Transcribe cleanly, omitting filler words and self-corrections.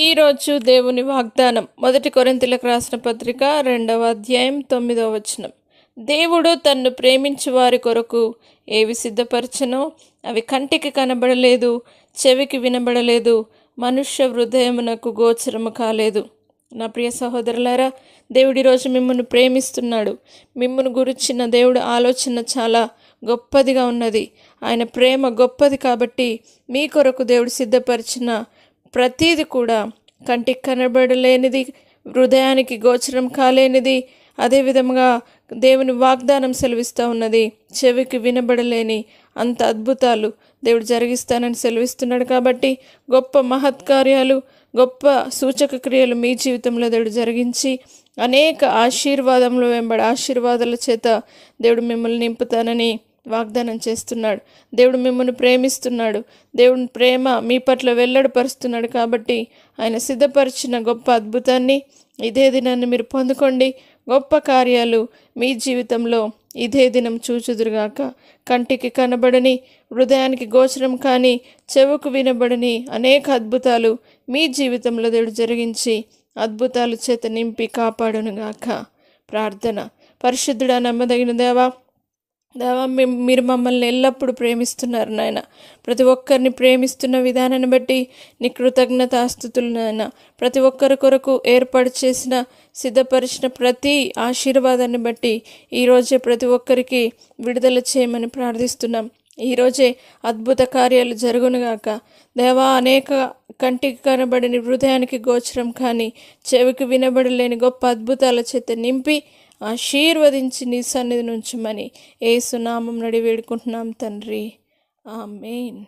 ఈరోజు దేవుని వాగ్దానం 1 కొరింథీయులకు రాసిన పత్రిక 2వ అధ్యాయం 9వ వచనం. దేవుడు తన్ను ప్రేమించు వారి కొరకు ఏవి సిద్ధపరచనో అవి కంటికి కనబడలేదు, చెవికి వినబడలేదు, మనుష్య హృదయమునకు గోచరము కాలేదు. నా ప్రియ సహోదరులారా, దేవుడి రోజు మిమ్మల్ని ప్రేమిస్తున్నాడు. మిమ్మల్ని గురించిన దేవుడు ఆలోచన చాలా గొప్పదిగా ఉన్నది. ఆయన ప్రేమ గొప్పది కాబట్టి మీ కొరకు దేవుడు సిద్ధపరిచిన ప్రతీది కూడా కంటికి కనబడలేనిది, హృదయానికి గోచరం కాలేనిది, అదేవిధంగా దేవుని వాగ్దానం సెలవిస్తూ ఉన్నది. చెవికి వినబడలేని అంత అద్భుతాలు దేవుడు జరిగిస్తానని సెలవిస్తున్నాడు. కాబట్టి గొప్ప మహత్కార్యాలు, గొప్ప సూచక క్రియలు మీ జీవితంలో దేవుడు జరిగించి అనేక ఆశీర్వాదములు వెంబడి ఆశీర్వాదాల చేత దేవుడు మిమ్మల్ని నింపుతానని వాగ్దానం చేస్తున్నాడు. దేవుడు మిమ్మల్ని ప్రేమిస్తున్నాడు. దేవుని ప్రేమ మీ పట్ల వెల్లడిపరుస్తున్నాడు. కాబట్టి ఆయన సిద్ధపరిచిన గొప్ప అద్భుతాన్ని ఇదే దినాన్ని మీరు పొందుకోండి. గొప్ప కార్యాలు మీ జీవితంలో ఇదే దినం చూచుదురుగాక. కంటికి కనబడని, హృదయానికి గోచరం కానీ, చెవుకు వినబడని అనేక అద్భుతాలు మీ జీవితంలో దేవుడు జరిగించి అద్భుతాల చేత నింపి కాపాడునుగాక. ప్రార్థన. పరిశుద్ధుడా, నమ్మదగిన దేవా, మీరు మమ్మల్ని ఎల్లప్పుడూ ప్రేమిస్తున్నారు నాయన. ప్రతి ఒక్కరిని ప్రేమిస్తున్న విధానాన్ని బట్టి నీ కృతజ్ఞతాస్తుతులు నాయన. ప్రతి ఒక్కరి కొరకు ఏర్పాటు చేసిన, సిద్ధపరిచిన ప్రతి ఆశీర్వాదాన్ని బట్టి ఈరోజే ప్రతి ఒక్కరికి విడుదల చేయమని ప్రార్థిస్తున్నాం. ఈరోజే అద్భుత కార్యాలు జరుగునుగాక. దేవా, అనేక కంటికి కనబడని, హృదయానికి గోచరం కానీ, చెవికి వినబడలేని గొప్ప అద్భుతాల చేత నింపి ఆశీర్వదించి నీ సన్నిధి నుంచమని యేసు నామమున వేడుకుంటున్నాం తండ్రి. ఆమేన్.